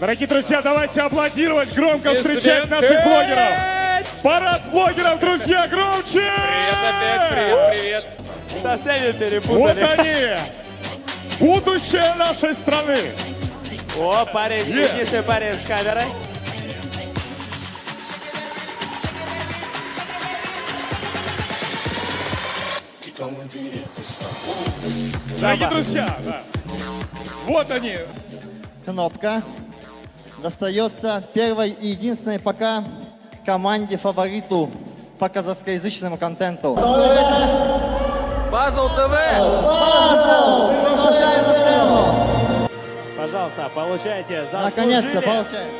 Дорогие друзья, давайте аплодировать, громко встречать наших блогеров. Парад блогеров, друзья, громче! Привет опять, привет. Со всеми перепутали. Вот они, будущее нашей страны. О, парень, единственный парень с камерой. Дорогие друзья, да. Вот они. Кнопка достается первой и единственной пока команде фавориту по казахскоязычному контенту. Пазл ТВ! Пазл! Приглашаем на сцену! Пожалуйста, получайте заслужили. Наконец-то получаем.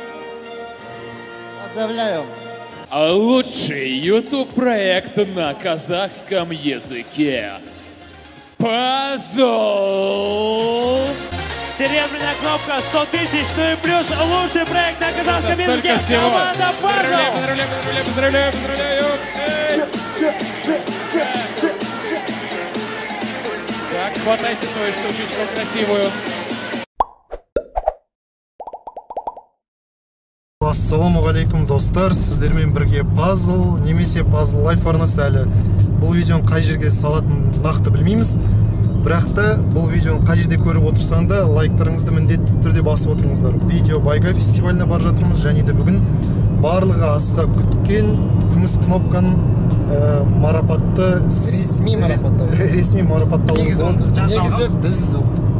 Поздравляю. Лучший YouTube-проект на казахском языке. Пазл! Серебряная кнопка 100 тысяч, ну и плюс лучший проект на казахском языке. всего. Команда Пазл! Поздравляю! Так, хватайте свою штучечку красивую. Ассалаумағалейкум достар, сіздермен бірге Пазл немесе Пазл Лайф арнасы әлі бұл видеоны қай жерге салатынын нақты білмейміз. Бірақ та бұл видеоны қай жерде көріп отырсаң да лайктарыңызды міндетті түрде басып отырыңыздар. Видео Байга фестиваліне бара жатырмыз, және де бүгін барлығы асыға күткен күміс кнопканың марапатты ресми марапатталды. Негізі біз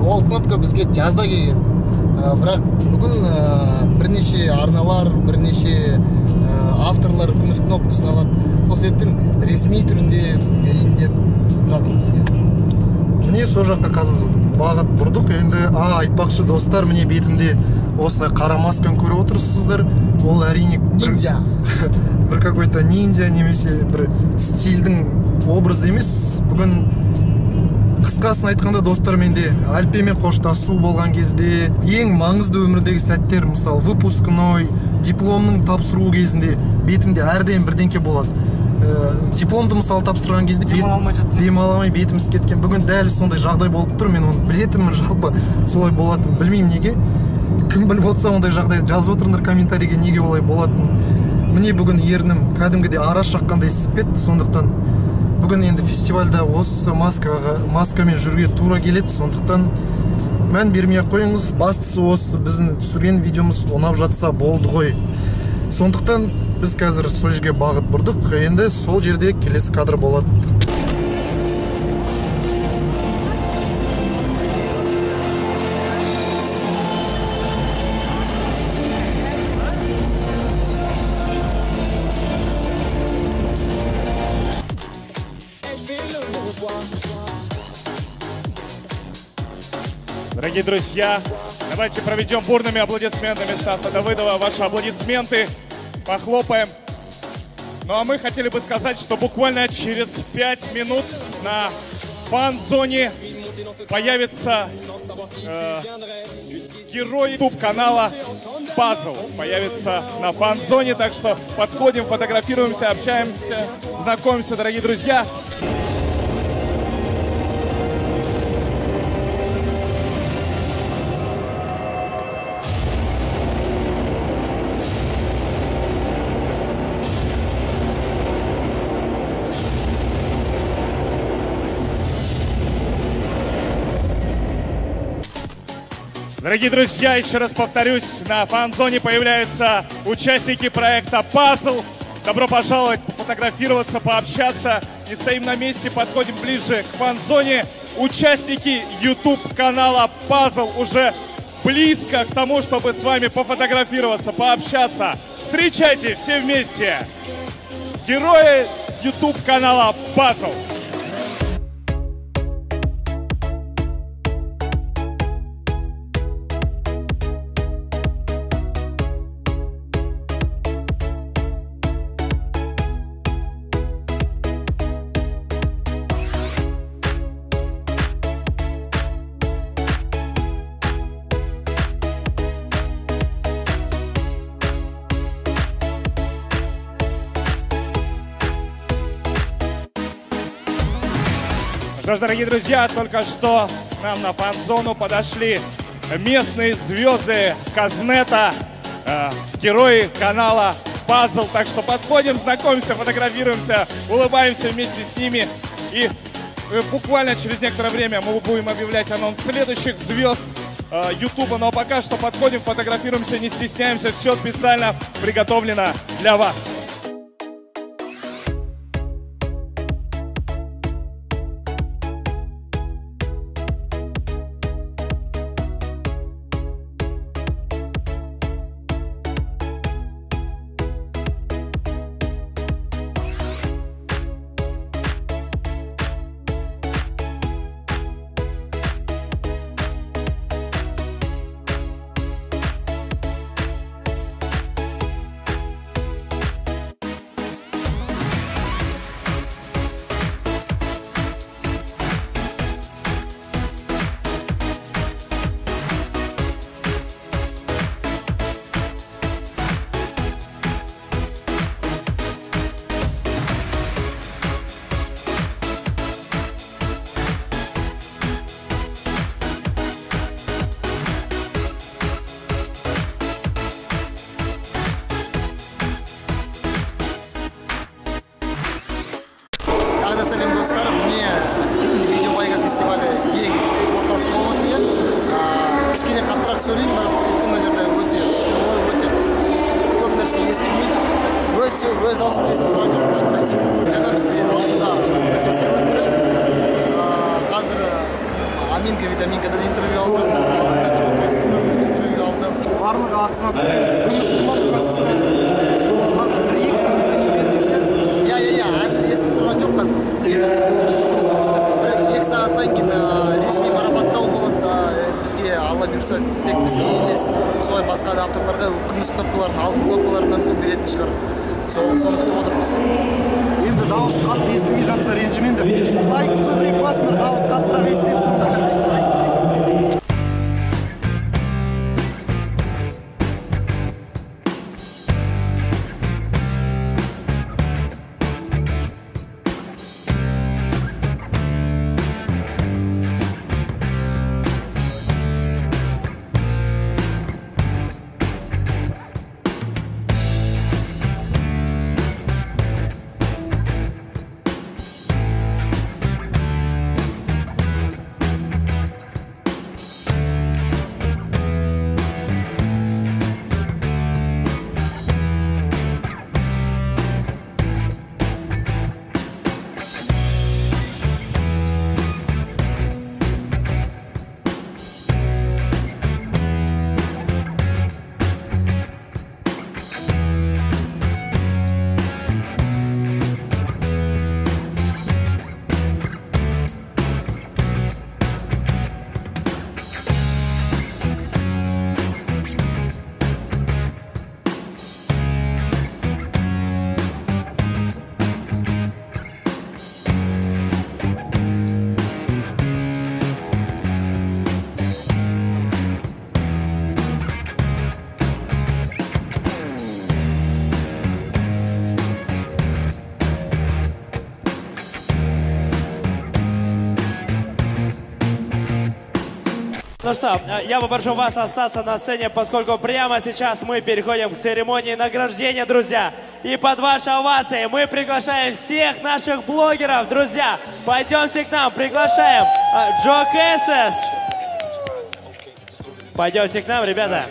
ол кнопка бізге жазда келген. Бірақ бүгін бірнеше арналар, бірнеше авторлар күміс кнопкасын алады. Сол себептен ресми түрінде берейін деп жатыр бізге. Міне сол жаққа қазір бағыт бұрдық. Енді айтпақшы достар, міне бетімде осындай қара масканы көріп отырсыздар. Ол әрине Ниндзя. бір какой-то ниндзя немесе бір стильдің образы емес. Бүгін қысқасын айтқанда достар, менде Альпемен қоштасу болған кезде ең маңызды өмірдегі сәттер, мысалы выпускной, дипломның тапсыру кезінде бетімде әрдайым бірдеңке болады. Дипломды мысалы тапсырған кезде демаламай бетім ісіп кеткен. Бүгін дәл сондай жағдай болып тұр. Мен оны білетінмін, жалпы солай болатын. Білмеймін неге. Кім біліп отырса ондай жағдай жазып отырыңдар комментарийге, неге олай болатын. Міне бүгін ернім кәдімгідей ара шаққандай ісіп кетті. Сондықтан бүгін енді фестивальда осы маскамен жүруге тура келеді. Сондықтан мән бермей ақ қойыңыз. Бастысы осы біздің түсірген видеомыз ұнап жатса болды ғой. Сондықтан біз қазір сол жерге бағыт бұрдық. Енді сол жерде келесі кадр болады. Дорогие друзья, давайте проведем бурными аплодисментами Стаса Давыдова ваши аплодисменты. Похлопаем. Ну а мы хотели бы сказать, что буквально через 5 минут на фан-зоне появится герой YouTube-канала Пазл. Появится на фан-зоне, так что подходим, фотографируемся, общаемся, знакомимся, дорогие друзья. Дорогие друзья, еще раз повторюсь, на фан-зоне появляются участники проекта Пазл. Добро пожаловать, пофотографироваться, пообщаться. Не стоим на месте, подходим ближе к фан-зоне. Участники YouTube-канала Пазл уже близко к тому, чтобы с вами пофотографироваться, пообщаться. Встречайте все вместе герои YouTube-канала Пазл. Что ж, дорогие друзья, только что к нам на фан-зону подошли местные звезды Казнета, герои канала Puzzle. Так что подходим, знакомимся, фотографируемся, улыбаемся вместе с ними. И буквально через некоторое время мы будем объявлять анонс следующих звезд Ютуба. Но пока что подходим, фотографируемся, не стесняемся. Все специально приготовлено для вас. Достар, мне видеобайка фестивалі ең ортасы болып отыр екен. Кішкене қаттырақ сөйлейін, бірақ өйткені жерде өте шумой, өте көп нәрсе естілмейді. Өз дауысын естіп тұрған жоқпын, шынын айтсам. Жаңа бізде алдында фотосессия өтті. Қазір Аминка Витаминкадан интервью алып жатыр, алдында Джо Кресистан интервью алды. Барлығы асыға күміс кнопкасы бір-екі сағаттан келеді. Әлі естіп тұрған жоқ қазір. Екі сағаттан кейін ресми марапаттау болады. Бізге алла бұйырса тек бізге емес, солай басқа да авторларға күміс кнопкаларын, алтын кнопкаларын мүмкін беретін шығар. Соны күтіп отырмыз. Енді дауыс қатты естімей жатса ренжіменді. Лайкты көбірек басыңдар, дауыс қаттырақ естіледі сонда. Ну что, я попрошу вас остаться на сцене, поскольку прямо сейчас мы переходим к церемонии награждения, друзья. И под ваши овации мы приглашаем всех наших блогеров, друзья. Пойдемте к нам, приглашаем Джо Кэссес. Пойдемте к нам, ребята.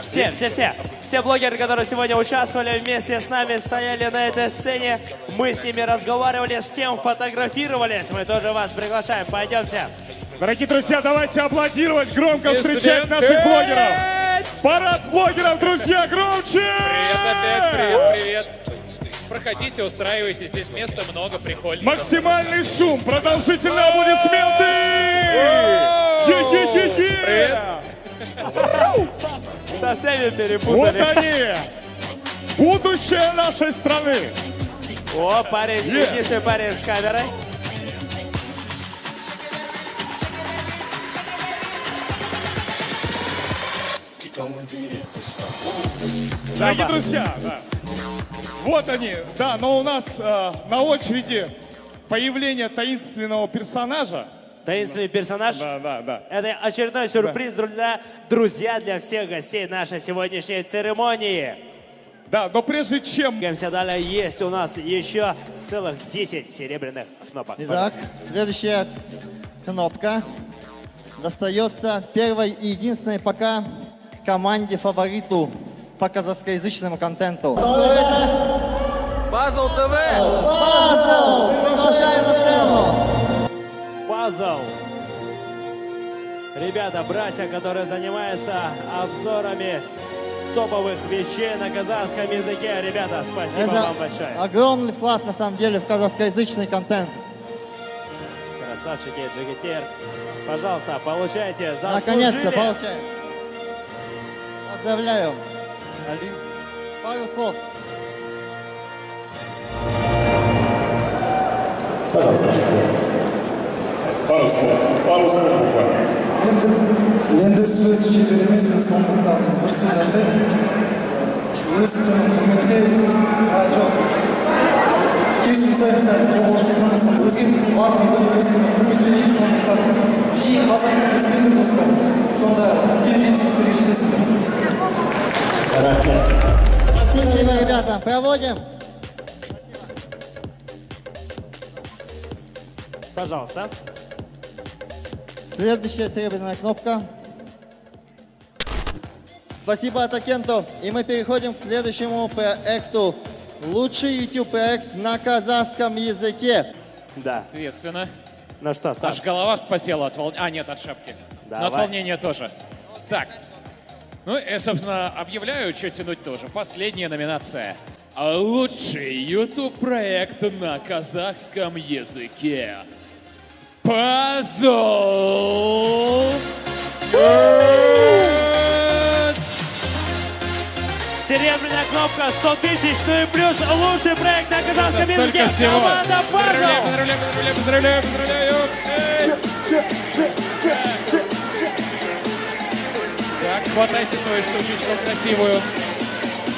Все блогеры, которые сегодня участвовали вместе с нами, стояли на этой сцене. Мы с ними разговаривали, с кем фотографировались. Мы тоже вас приглашаем. Пойдемте. Дорогие друзья, давайте аплодировать, громко встречать наших блогеров. Парад блогеров, друзья, громче! Привет опять, привет. Проходите, устраивайтесь, здесь места много, прикольно. Максимальный шум, продолжительные аплодисменты! Привет! Со всеми перепутали. Вот они, будущее нашей страны. О, парень, единственный парень с камерой. Дорогие друзья, да. Вот они, да, но у нас на очереди появление таинственного персонажа. Таинственный персонаж. Да. Это очередной сюрприз, друзья, для всех гостей нашей сегодняшней церемонии. Да, но прежде чем... Далее есть у нас еще целых 10 серебряных кнопок. Итак, следующая кнопка достается первой и единственной пока команде-фавориту по казахскоязычному контенту. Puzzle TV! Пазл! Приглашаем на сцену! Пазл. Ребята, братья, которые занимаются обзорами топовых вещей на казахском языке. Ребята, спасибо вам большое. Огромный вклад, на самом деле, в казахскоязычный контент. Красавчики, джигитер. Пожалуйста, получайте. Заслужили. Наконец-то получаем. Поздравляю. Пару слов. Пару слов буквально. Енді сөз шебер емеспін, сондықтан бір сөз айтайын. Өз күнім құрметке, жоқ, кешірім сәл қобалжып тұрмыз. Өзге барлығында өз күнім құрметке дейін, сондықтан жиі қазақ тілінде естідім достар. Сонда үлкен жетістіктерге жетесіздер. Спасибо, ребята. Проводим. Пожалуйста. Следующая серебряная кнопка. Спасибо Атакенту. И мы переходим к следующему проекту. Лучший YouTube-проект на казахском языке. Да. Ответственно. Ну что, Стас? Аж голова вспотела от волнения. А, нет, от шапки. Давай. Но от волнения тоже. Так. Ну и, собственно, объявляю, что тянуть тоже. Последняя номинация. Лучший YouTube-проект на казахском языке. Puzzle! Серебряная кнопка 100 тысяч, ну и плюс лучший проект на казахском языке. Столько всего. Команда Puzzle! Поздравляю! Так, хватайте свою штучечку красивую.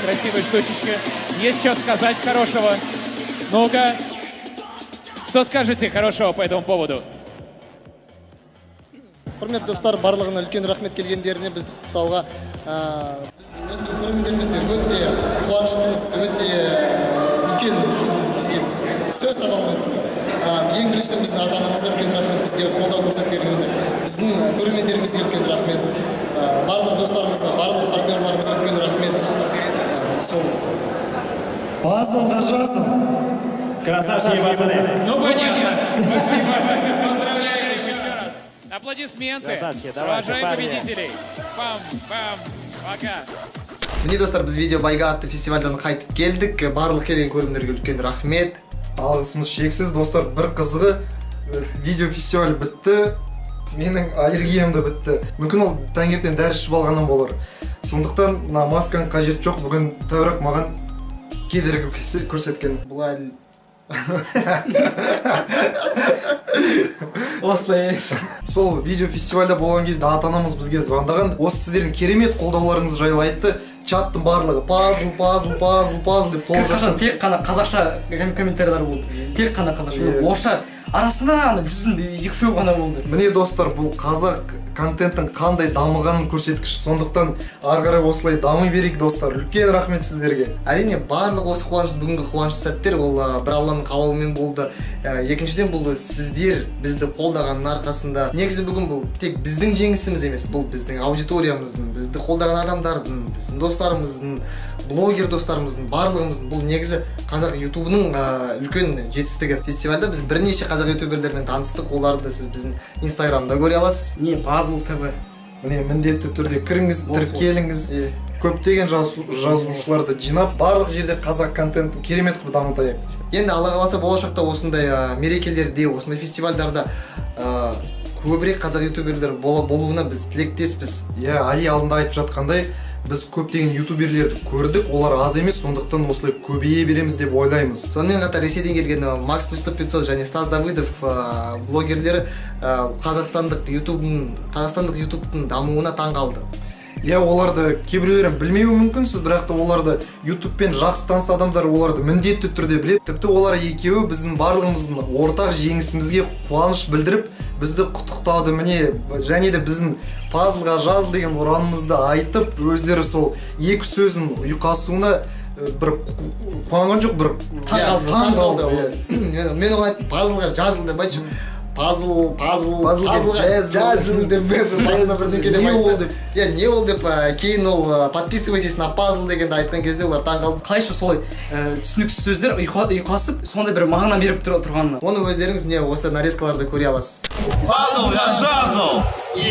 Красивая штучечка. Есть что сказать хорошего? Ну-ка. Что скажете хорошего по этому поводу? Құрметті достар, барлығына үлкен рахмет келгендеріне бізді құттықтауға. Өзіміз көргендерімізде өте қуаныштымыз, өте үлкен бізге сөз таба алмадық. Ең біріншіден біздің ата-анамызға үлкен рахмет, бізге қолдау көрсеткендеріне, біздің көрермендерімізге үлкен рахмет, барлық достарымызға, барлық партнерларымызға үлкен рахмет. Сол. Пазлға жазым. Красавчики, пацаны. Ну, понятно. Спасибо. Поздравляю еще раз. Аплодисменты. Красавчики, давайте, Провожаем парни. победителей. Пам-пам. Пока. Міне достар, біз видео байға атты фестивальдан қайтып келдік. Барлық келген көрермендерге үлкен рахмет. Алғысымыз шексіз, достар. Бір қызығы видео фестиваль бітті. Менің аллергиям да бітті. Мүмкін ол таңертең дәріс ішіп алғаннан болар. Сондықтан масканың қажеті жоқ. Бүгін тәуірек маған кедергі көрсеткен. Бұлай Осылай. Сол видео фестивальда болған кезде ата-анамыз бізге звондаған. Осы сіздердің керемет қолдауларыңыз жайлы айтты. Чаттың барлығы пазл деп толып Қашан тек қана қазақша комментарийлар болды. Тек қана қазақша. Орысша арасында 100-200 ғана болды. Міне достар, бұл қазақ контенттің қандай дамығанын көрсеткіш. Сондықтан ары қарай осылай дами берейік достар. Үлкен рахмет сіздерге. әрине барлық осы қуаныш, бүгінгі қуанышты сәттер ол бір Алланың қалауымен болды. Екіншіден бұл сіздер бізді қолдағанның арқасында. Негізі бүгін бұл тек біздің жеңісіміз емес, бұл біздің аудиториямыздың, бізді қолдаған адамдардың, біздің достарымыздың, блогер достарымыздың, барлығымыздың. Бұл негізі қазақ ютубының үлкен жетістігі. Фестивальда біз бірнеше қазақ ютуберлермен таныстық. Оларды сіз біздің инстаграмда көре аласыз. Не, Puzzle TV. Міне міндетті түрде кіріңіз, тіркеліңіз. Көптеген жазушыларды жинап, барлық жерде қазақ контентін керемет қылып дамытайық. Енді Алла қаласа болашақта осындай мерекелерде, осындай фестивальдарда көбірек қазақ ютуберлер болуына біз тілектеспіз. Али алдында айтып жатқандай, біз көптеген ютуберлерді көрдік, олар аз емес, сондықтан осылай көбейе береміз деп ойлаймыз. Сонымен қатар Ресейден келген Макс 500 және Стас Давыдов блогерлері қазақстандық ютубтың дамуына таң қалды. оларды кейбіреулерін білмеуі мүмкінсіз, бірақ та оларды ютубпен жақсы таныс адамдар оларды міндетті түрде біледі. Тіпті олар екеуі біздің барлығымыздың ортақ жеңісімізге қуаныш білдіріп, бізді құттықтауды, міне, және де біздің пазлға жаз деген ұранымызды айтып, өздері сол екі сөзін ұйқасуына бір қуанған жоқ, бір таң қалды. Мен оған айттым, пазлға жазыл деп айтшы. Пазлға жазыл деп басына бірдеңке деп айтты. Не ол деп, кейін ол подписывайтесь на пазл дегенді айтқан кезде олар таң қалды. Қалайша солай түсініксіз сөздер ұйқасып, сондай бір мағына беріп тұрғанына. Оны өздеріңіз міне осы нарезкаларды көре аласыз. Пазлға жазыл!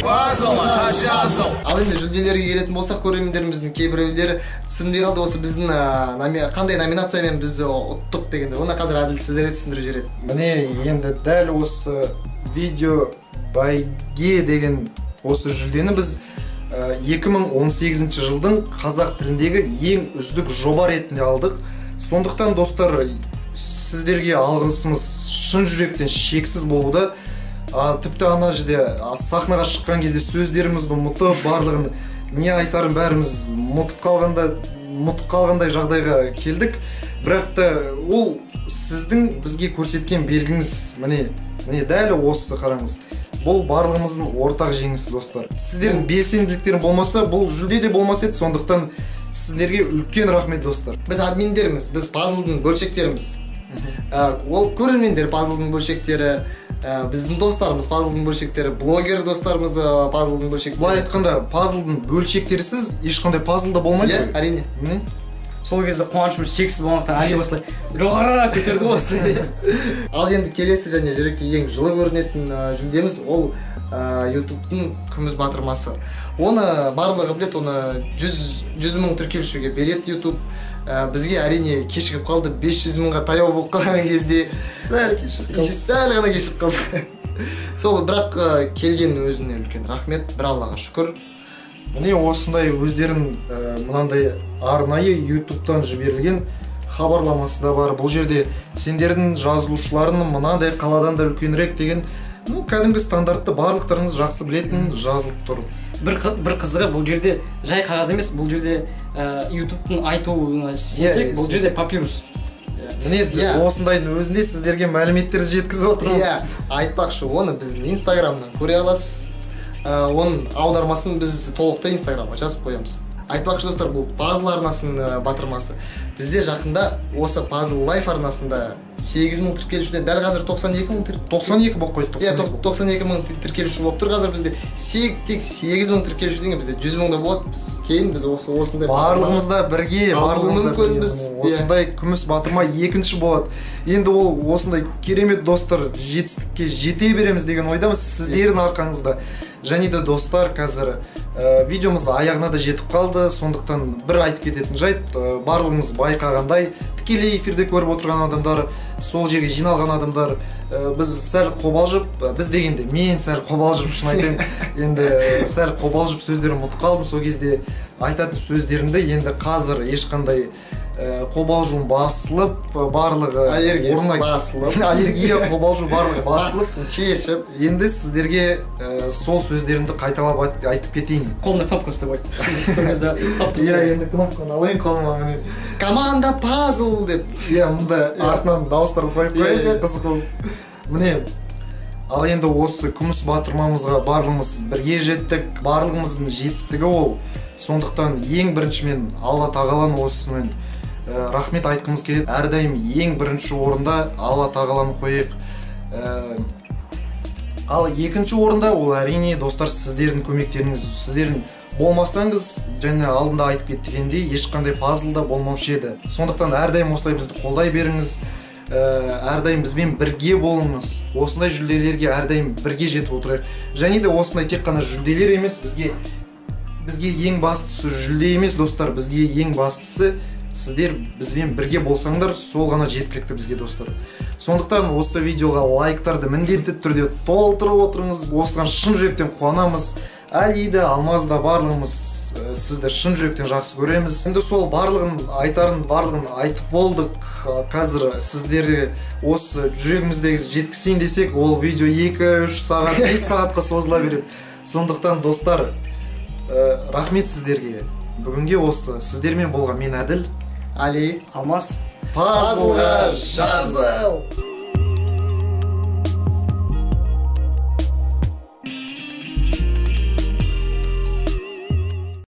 Пазлға жазыл! Ал енді жүлделерге келетін болсақ, көрермендеріміздің кейбіреулері түсінбей қалды, осы біздің қандай номинациямен біз ұттық дегенде. Оны қазір Әділ сіздерге түсіндіріп жібереді. Міне енді дәл осы видео байге деген осы жүлдені біз 2018 жылдың қазақ тіліндегі ең үздік жоба ретінде алдық. Сондықтан достар, сіздерге алғысымыз шын жүректен шексіз болуда. Тіпті ана жерде сахнаға шыққан кезде сөздерімізді ұмытып, барлығын не айтарын бәріміз ұмытып қалғандай жағдайға келдік. Бірақ та ол сіздің бізге көрсеткен белгіңіз, міне дәл осы қараңыз. Бұл барлығымыздың ортақ жеңісі, достар. Сіздердің белсенділіктерің болмаса, бұл жүлде де болмас еді. Сондықтан сіздерге үлкен рахмет, достар. Біз админдеріміз, біз пазлдың бөлшектеріміз. Ол көрермендер пазлдың бөлшектері, біздің достарымыз пазлдың бөлшектері, блогер достарымыз пазлдың бөлшектері. Былай айтқанда, пазлдың бөлшектерісіз ешқандай пазлда болмайды. Әрине. Сол кезде қуанышымыз шексіз болғандықтан әлі осылай жоғары көтерді осылай. Ал енді келесі және жүрекке ең жылы көрінетін жүлдеміз ол ютубтың күміс батырмасы. Оны барлығы білет, оны 100 мың тіркелушіге береді ютуб. Бізге әрине кешігіп қалды, 500 мыңға таяу болып қалған кезде сәл ғана кешігіп қалды. Сол бірақ келген өзіне үлкен рахмет, бір Аллаға шүкір. Міне осындай өздерін мынандай арнайы ютубтан жіберілген хабарламасы да бар. Бұл жерде сендердің жазылушыларының мынандай қаладан да үлкенірек деген, кәдімгі стандартты барлықтарыңыз жақсы білетін жазылып тұр. Бір қызығы, бұл жерде жай қағаз емес, бұл жерде ютубтың айтуына сенсек, бұл жерде папирус. Міне осындайдың өзінде сіздерге мәліметтерді жеткізіп отырмыз. Айтпақшы, оны біздің инстаграмнан көре аласыз. Оның аудармасын біз толықтай инстаграмға жазып қоямыз. Айтпақшы достар, бұл пазл арнасының батырмасы. Бізде жақында осы Puzzle Life арнасында 8 мың тіркелушіден дәл қазір 92 мың 92 болып қойды. 92 мың тіркелуші болып тұр қазір бізде. Тек 8 мың тіркелушіден бізде 100 мыңда болады. Кейін біз осындай барлығымызда бірге, осындай күміс батырма екінші болады. Енді ол осындай керемет достар жетістікке жете береміз деген ойдамыз сіздердің арқаңызда. Және де достар, қазір видеомыз аяғына да жетіп қалды. Сондықтан бір айтып кететін жайт, барлығымыз байқағандай, тікелей эфирде көріп отырған адамдар, сол жерге жиналған адамдар, біз сәл қобалжып, біз дегенде мен сәл қобалжып шын айтайын, енді сәл қобалжып сөздерім ұмытып қалдым. Сол кезде айтатын сөздерімді енді қазір ешқандай қобалжуым басылып, барлығы аллергия басылып, аллергия, қобалжу барлығы басылып, шешіп, енді сіздерге сол сөздерімді қайталап айтып кетейін. Қолына кнопка ұстап айт. Енді кнопканы алайын қолыма, міне. Команда Puzzle деп. Мұнда артынан дауыстарды қойып қойып, қызық болсын. Міне, ал енді осы күміс батырмамызға барлығымыз бірге жеттік. Барлығымыздың жетістігі ол. Сондықтан ең бірінші мен Алла тағаланы осымен рахмет айтқымыз келеді. Әрдайым ең бірінші орында Алла тағаланы қойық. Ал екінші орында ол әрине достар сіздердің көмектеріңіз. Сіздердің болмасаңыз, және алдында айтып кеттігендей, ешқандай пазлда болмаушы еді. Сондықтан әрдайым осылай бізді қолдай беріңіз. Әрдайым бізбен бірге болыңыз. Осындай жүлделерге әрдайым бірге жетіп отырайық. Және де осындай тек қана жүлделер емес, бізге ең бастысы жүлде емес, достар. Бізге ең бастысы сіздер бізбен бірге болсаңдар, сол ғана жеткілікті бізге, достар. Сондықтан осы видеоға лайктарды міндетті түрде толтырып отырыңыз. Осыған шын жүректен қуанамыз. Әлиді, Алмазда барлығымыз сізді шын жүректен жақсы көреміз. Енді сол барлығын айтып болдық. Қазір сіздерге осы жүрегіміздегі жеткізейін десек, ол видео 2-3 сағат, 5 сағатқа созыла береді. Сондықтан достар, Рахмет сіздерге. Бүгінге осы сіздермен болған мен Әділ, Али, Алмас. Пазлға жазыл.